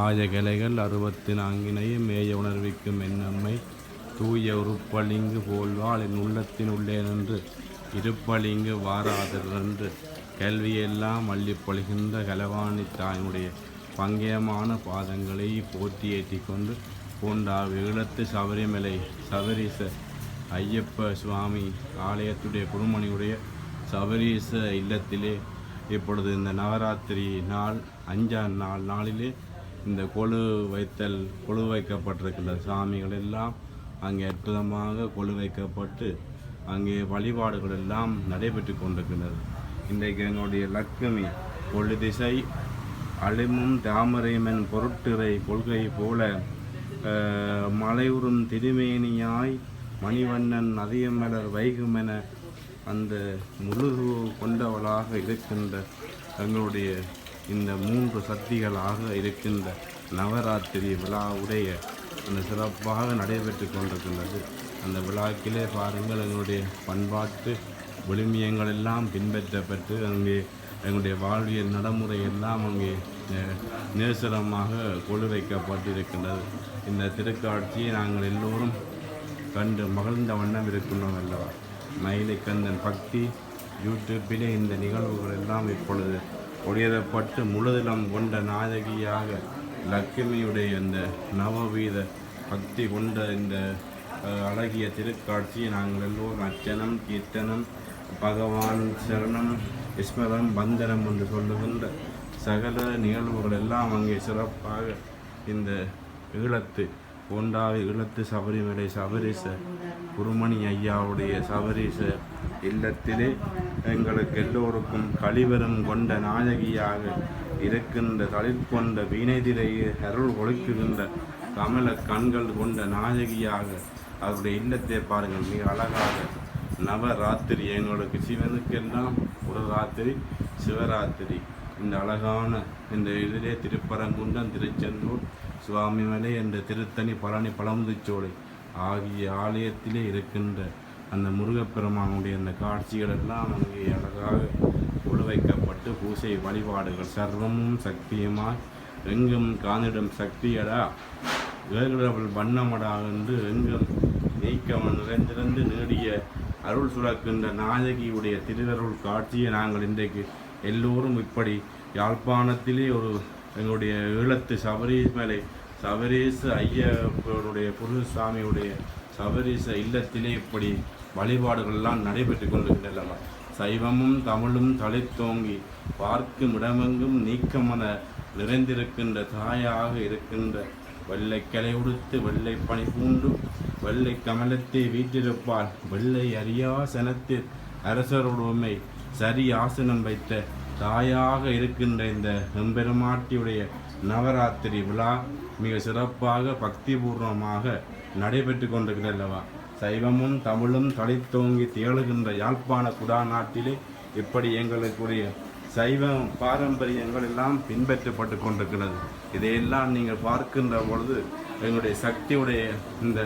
ஆயகலைகள் 64 மேய உணர்விக்கும் என்னம்மை தூய உருப்பளிங்கு போல்வாள் என் உள்ளத்தின் உள்ளே நின்று இருப்பளிங்கு வாராதென்று கல்வியெல்லாம் அள்ளிப்பொழிகின்ற கலவாணி தாயினுடைய பங்கயமான பாதங்களை போற்றி ஏற்றி கொண்டு பூண்டார் ஈழத்து சபரிமலை சபரீச ஐயப்ப சுவாமி ஆலயத்துடைய குருமணியுடைய சபரீச இல்லத்திலே இப்பொழுது இந்த நவராத்திரி நாள் 5ஆம் நாளிலே இந்த கொழு வைக்கப்பட்டிருக்கின்ற சாமிகள் எல்லாம் அங்கே அற்புதமாக கொழு வைக்கப்பட்டு அங்கே வழிபாடுகள் எல்லாம் நடைபெற்று கொண்டிருக்கின்றது. இன்றைக்கு எங்களுடைய லட்சுமி கொள்ளு திசை அழிமும் தாமரைமன் பொருட்டிறை கொள்கை போல மலையுறும் திருமேனியாய் மணிவண்ணன் அதியமலர் வைகுமென அந்த முழுகு கொண்டவளாக இருக்கின்ற எங்களுடைய இந்த 3 சக்திகளாக இருக்கின்ற நவராத்திரி விழாவுடைய அந்த சிறப்பாக நடைபெற்று கொண்டிருக்கின்றது. அந்த விழாக்கிலே பாருங்கள், எங்களுடைய பண்பாட்டு விழுமியங்கள் எல்லாம் பின்பற்றப்பட்டு அங்கே எங்களுடைய வாழ்வியல் நடைமுறை எல்லாம் அங்கே நேசரமாக கொழு வைக்கப்பட்டிருக்கின்றது. இந்த திருக்காட்சியை நாங்கள் எல்லோரும் கண்டு மகிழ்ந்த வண்ணம் இருக்கின்றோம் அல்லவா. மயிலை கந்தன் பக்தி யூடியூப்பிலே இந்த நிகழ்வுகள் எல்லாம் இப்பொழுது ஒளியரப்பட்டு முழுதிலம் கொண்ட நாயகியாக லட்சுமியுடைய இந்த நவவீத பக்தி கொண்ட இந்த அழகிய திருக்காட்சியை நாங்கள் எல்லோரும் அர்ச்சனம் கீர்த்தனம் பகவான் சரணம் விஸ்மரம் பந்தனம் என்று சொல்லுகின்ற சகல நிகழ்வுகள் எல்லாம் அங்கே சிறப்பாக இந்த ஈழத்து போண்டாவை ஈழத்து சபரிமலை சபரீச குருமணி ஐயாவுடைய சபரீச இல்லத்திலே எங்களுக்கு எல்லோருக்கும் கழிவரும் கொண்ட நாயகியாக இருக்கின்ற தளிர்கொண்ட வீணைதிரையை அருள் ஒழுக்குகின்ற கமல கண்கள் கொண்ட நாயகியாக அவருடைய இல்லத்தை பாருங்கள். மிக அழகாக நவராத்திரி எங்களுக்கு சிவனுக்கெல்லாம் ஒரு ராத்திரி சிவராத்திரி. இந்த அழகான இந்த இதிலே திருப்பரங்குன்றம் திருச்செந்தூர் சுவாமிமலை என்ற திருத்தணி பழனி பழமுதிர்ச்சோலை ஆகிய ஆலயத்திலே இருக்கின்ற அந்த முருகப்பெருமானுடைய அந்த காட்சிகள் எல்லாம் அங்கே அழகாக வைக்கப்பட்டு பூசை வழிபாடுகள் சர்வமும் சக்தியுமாய் எங்கும் காணிடும் சக்தியடா வேறுடவள் வண்ணமடா என்று எங்கும் நீக்கவன் நிறைந்திருந்து நீடிய அருள் சுரக்கின்ற நாயகியுடைய திருவருள் காட்சியை நாங்கள் இன்றைக்கு எல்லோரும் இப்படி யாழ்ப்பாணத்திலே ஒரு எங்களுடைய ஈழத்து சபரிமலை சபரீச ஐயப்பனுடைய புருஷசாமியுடைய சபரீச இல்லத்திலே இப்படி வழிபாடுகள்லாம் நடைபெற்று கொண்டிருக்கின்றன. சைவமும் தமிழும் தழைத்தோங்கி பார்க்கும் இடமெங்கும் நீக்கமன நிறைந்திருக்கின்ற தாயாக இருக்கின்ற வெள்ளை கிளை உடுத்து வெள்ளை பனி பூண்டு வெள்ளை கமலத்தை வீட்டிருப்பால் வெள்ளை அரியாசனத்தில் அரசருடைமை சரி ஆசனம் வைத்த தாயாக இருக்கின்ற இந்த எம்பெருமாட்டியுடைய நவராத்திரி விழா மிக சிறப்பாக பக்திபூர்வமாக நடைபெற்று கொண்டிருக்கிறல்லவா. சைவமும் தமிழும் தழைத்தோங்கி திகழ்கின்ற யாழ்ப்பாண குடாநாட்டிலே இப்படி எங்களுக்குரிய சைவ பாரம்பரியங்கள் எல்லாம் பின்பற்றப்பட்டு கொண்டிருக்கிறது. இதையெல்லாம் நீங்கள் பார்க்கின்ற பொழுது எங்களுடைய சக்தியுடைய இந்த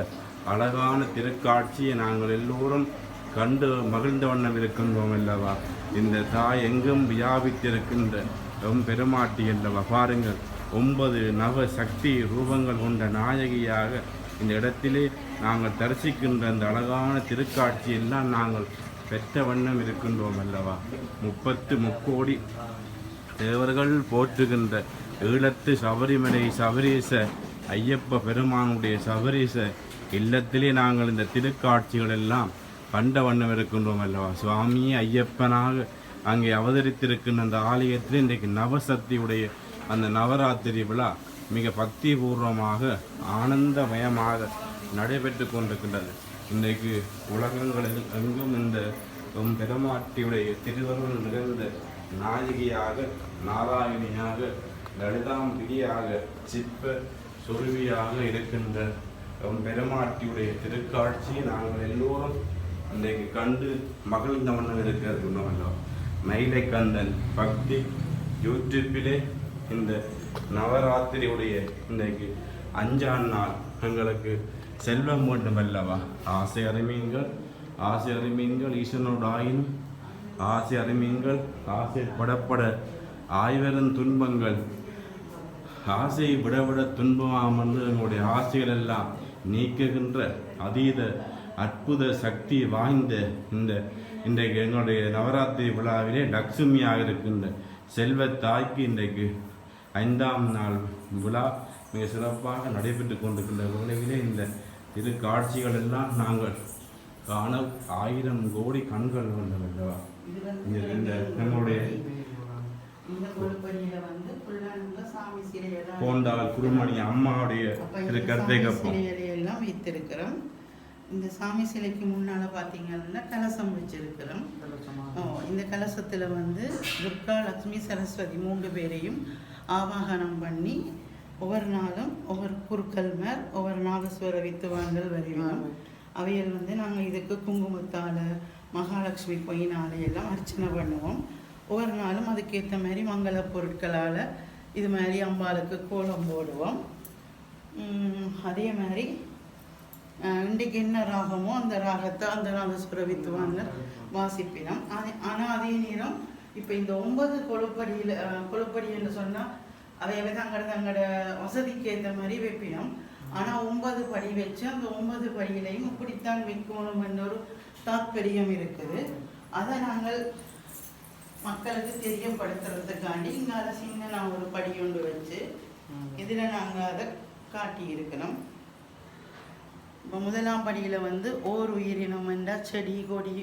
அழகான திருக்காட்சியை நாங்கள் எல்லோரும் கண்டு மகிழ்ந்த வண்ணம் இருக்கின்றோம் அல்லவா. இந்த தாய் எங்கும் வியாபித்திருக்கின்ற பெருமாட்டி அல்லவா. பாருங்கள், 9 நவ சக்தி ரூபங்கள் கொண்ட நாயகியாக இந்த இடத்திலே நாங்கள் தரிசிக்கின்ற அந்த அழகான திருக்காட்சியெல்லாம் நாங்கள் பெற்ற வண்ணம் இருக்கின்றோம் அல்லவா. 30 முக்கோடி தேவர்கள் போற்றுகின்ற ஈழத்து சபரிமலை சபரீச ஐயப்ப பெருமானுடைய சபரீச இல்லத்திலே நாங்கள் இந்த திருக்காட்சிகள் எல்லாம் கண்ட வண்ணம் இருக்கின்றோம் அல்லவா. சுவாமி ஐயப்பனாக அங்கே அவதரித்திருக்கின்ற அந்த ஆலயத்தில் இன்றைக்கு நவசக்தியுடைய அந்த நவராத்திரி விழா மிக பக்திபூர்வமாக ஆனந்தமயமாக நடைபெற்று கொண்டிருக்கின்றது. இன்றைக்கு உலகங்களில் எங்கும் இந்த பெருமாட்டியுடைய திருவருள் நிகழ்ந்த நாயகியாக நாராயணியாக லலிதாம்பிகையாக சிற்ப சுருவியாக இருக்கின்ற பெருமாட்டியுடைய திருக்காட்சியை நாங்கள் எல்லோரும் இன்றைக்கு கண்டு மகிழ்ந்த வண்ணம் இருக்கிறோம். மயிலை கந்தன் பக்தி யூடியூப்பிலே இந்த நவராத்திரியுடைய இன்றைக்கு 5ஆம் நாள் எங்களுக்கு செல்வம் வேண்டும் அல்லவா. ஆசை அறிமீன்கள் ஈசனோடாயின் ஆசை அறிமீன்கள் ஆசை படப்பட ஆய்வரும் துன்பங்கள் ஆசையை விட விட துன்பமாம் என்று எங்களுடைய ஆசைகள் எல்லாம் நீக்குகின்ற அதீத அற்புத சக்தி வாய்ந்த இன்றைக்கு எங்களுடைய நவராத்திரி விழாவிலே லட்சுமியாக இருக்கின்ற செல்வத்தாய்க்கு இன்றைக்கு 5ஆம் நாள் விழா மிக சிறப்பாக நடைபெற்று கொண்டிருக்கின்ற வேளையிலே இந்த இரு காட்சிகள் எல்லாம் நாங்கள் காண 1000 கோடி கண்கள் கொண்டவல்லவா இந்த நம்முடைய போண்டால் குருமணி அம்மாவுடைய கருத்தை எல்லாம் வைத்திருக்கிறோம். இந்த சாமி சிலைக்கு முன்னால பார்த்தீங்கன்னா கலசம் வச்சிருக்கிறோம். இந்த கலசத்தில் வந்து துர்கா லட்சுமி சரஸ்வதி 3 பேரையும் ஆவாகனம் பண்ணி ஒவ்வொரு நாளும் ஒவ்வொரு குருக்கள் மேல் ஒவ்வொரு நாகஸ்வர வித்துவான்கள் வருவோம். அவையில் வந்து நாங்கள் இதுக்கு குங்குமத்தால் மகாலட்சுமி பொயினால் எல்லாம் அர்ச்சனை பண்ணுவோம். ஒவ்வொரு நாளும் அதுக்கேற்ற மாதிரி மங்கள பொருட்களால் இது மாதிரி அம்பாளுக்கு கோலம் போடுவோம். அதே மாதிரி இன்றைக்கு என்ன ராகமோ அந்த ராகத்தை அந்த நாகஸ்வர வித்துவாங்க வாசிப்பினோம். ஆனால் அதே நேரம் இப்போ இந்த 9 கொழுப்படின்னு சொன்னால் அவையவே தங்களோட வசதிக்கு ஏற்ற மாதிரி வைப்பினோம். ஆனால் 9 படி வச்சு அந்த 9 படியிலையும் இப்படித்தான் வைக்கணும் என்ற ஒரு தாத்பரியம் இருக்குது. அதை நாங்கள் மக்களுக்கு தெரியப்படுத்துறதுக்காண்டி இங்கால சின்ன நான் ஒரு படி ஒன்று வச்சு இதில் நாங்கள் அதை காட்டியிருக்கணும். இப்போ 1ஆம் படியில் வந்து ஓர் உயிரினம் என்றால் செடி கொடி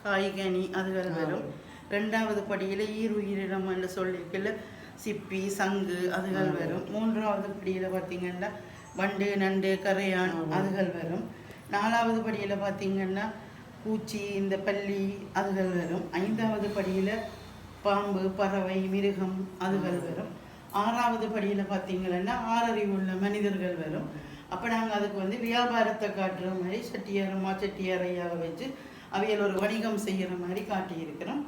காய்கனி அதுகள் வரும். 2வது படியில் உயிரினம் என்று சொல்லியிருக்கல சிப்பி சங்கு அதுகள் வரும். 3வது படியில் பார்த்திங்கன்னா வண்டு நண்டு கரையான் அதுகள் வரும். 4வது படியில் பார்த்திங்கன்னா பூச்சி இந்த பல்லி அதுகள் வரும். 5வது படியில் பாம்பு பறவை மிருகம் அதுகள் வரும். 6வது படியில் பார்த்திங்கன்னா 6 அறிவுள்ள மனிதர்கள் வரும். அப்போ நாங்கள் அதுக்கு வந்து வியாபாரத்தை காட்டுற மாதிரி செட்டியாரையாக வச்சு அவையில் ஒரு வணிகம் செய்கிற மாதிரி காட்டியிருக்கிறோம்.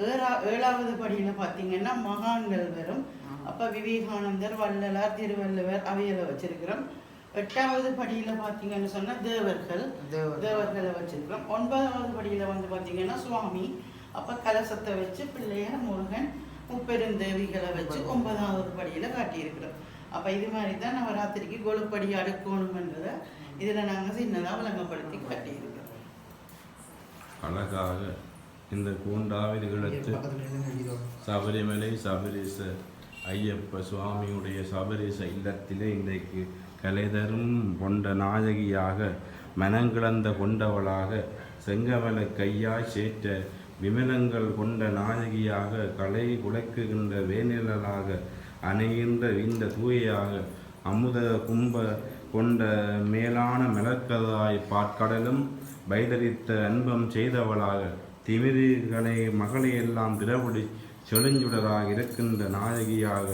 7வது படியில் பார்த்திங்கன்னா மகான்கள் வரும். அப்போ விவேகானந்தர் வள்ளலார் திருவள்ளுவர் அவையில் வச்சிருக்கிறோம். 8வது படியில் பார்த்திங்கன்னு சொன்னால் தேவர்களை வச்சிருக்கிறோம். 9வது படியில் வந்து பார்த்திங்கன்னா சுவாமி அப்போ கலசத்தை வச்சு பிள்ளையார் முருகன் முப்பெருந்தேவிகளை வச்சு 9வது படியில் காட்டியிருக்கிறோம். அப்போ இது மாதிரி தான் நவராத்திரிக்கு கொழுப்படி அடுக்கணும்ன்றதை இதில் நாங்கள் சின்னதாக விளங்கப்படுத்தி காட்டியிருக்கிறோம். அழகாக இந்த கூண்டாவில் இழுத்து சபரிமலை சபரிச ஐயப்ப சுவாமியுடைய சபரிச இல்லத்திலே இன்றைக்கு கலைதரும் கொண்ட நாயகியாக மனங்கிழந்த கொண்டவளாக செங்கமல கையாய் சேற்ற விமலங்கள் கொண்ட நாயகியாக கலை குலைக்குகின்ற வேநிழலாக அணைகின்ற இந்த தூயாக அமுத கும்ப கொண்ட மேலான மலர்கதாய் பாற்கடலும் வைதரித்த அன்பம் செய்தவளாக திமிரிகளை மகளையெல்லாம் திரவிடி செழுஞ்சுடராக இருக்கின்ற நாயகியாக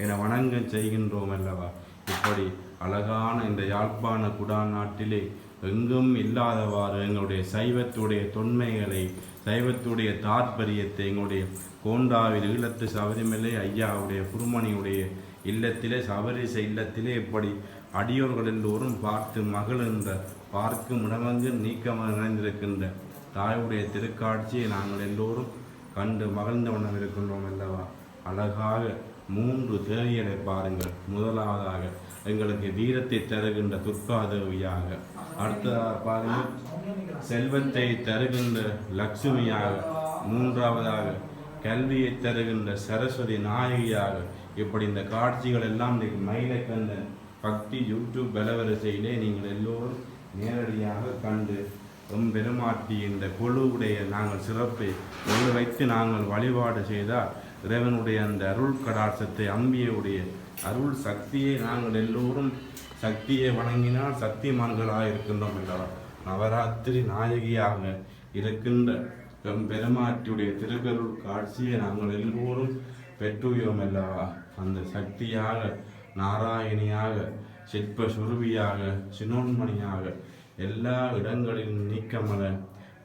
என வணங்க செய்கின்றோம் அல்லவா. இப்படி அழகான இந்த யாழ்ப்பாண குடாநாட்டிலே எங்கும் இல்லாதவாறு எங்களுடைய சைவத்துடைய தொன்மைகளை சைவத்துடைய தாற்பரியத்தை எங்களுடைய கோண்டாவில் ஈழத்து சபரிமலை ஐயாவுடைய குருமணியுடைய இல்லத்திலே சபரிச இல்லத்திலே இப்படி அடியோர்கள் எல்லோரும் பார்த்து மகிழ்கின்ற பார்க்கும் இடமங்கு நீக்கமாக நிறைந்திருக்கின்ற தாயுடைய திருக்காட்சியை நாங்கள் எல்லோரும் கண்டு மகிழ்ந்த வண்ணம் இருக்கின்றோம் அல்லவா. அழகாக 3 தேவியரை பாருங்கள். முதலாவதாக எங்களுக்கு வீரத்தை தருகின்ற துர்காதேவியாக, அடுத்ததாக பாருங்கள் செல்வத்தை தருகின்ற லட்சுமியாக, 3வதாக கல்வியை தருகின்ற சரஸ்வதி நாயகியாக. இப்படி இந்த காட்சிகள் எல்லாம் மயிலை கண்ட பக்தி யூடியூப் வலவரிசையிலே நீங்கள் எல்லோரும் நேரடியாக கண்டு பெருமாட்டி இந்த குழுவுடைய நாங்கள் சிறப்பை ஒன்று வைத்து நாங்கள் வழிபாடு செய்தால் இறைவனுடைய அந்த அருள் கடாட்சத்தை அம்பியுடைய அருள் சக்தியை நாங்கள் எல்லோரும் சக்தியை வணங்கினால் சக்திமான்களாக இருக்கின்றோம் என்றால் நவராத்திரி நாயகியாக இருக்கின்ற பெருமாட்டியுடைய திருக்கருள் காட்சியை நாங்கள் எல்லோரும் பெற்றுயோம் அல்லவா. அந்த சக்தியாக நாராயணியாக சிற்ப சுருவியாக சினோன்மணியாக எல்லா இடங்களிலும் நீக்கமல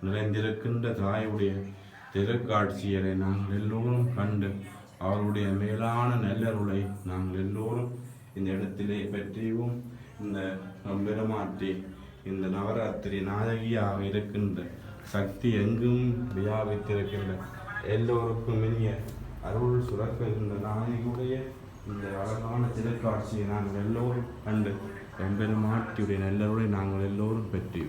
நிறைந்திருக்கின்ற தாயுடைய திருக்காட்சிகளை நாங்கள் எல்லோரும் கண்டு அவருடைய மேலான நல்லருளை நாங்கள் எல்லோரும் இந்த இடத்திலே பெற்றியும் இந்த பெருமாட்டி இந்த நவராத்திரி நாயகியாக இருக்கின்ற சக்தி எங்கும் வியாபித்திருக்கின்ற எல்லோருக்கும் இனிய அருள் சுரக்குகின்ற நாயகியுடைய இந்த அழகான திருக்காட்சியை நாங்கள் எல்லோரும் கண்டு எம்பெருமாட்டியுடைய நல்லருளை நாங்கள் எல்லோரும் பெற்று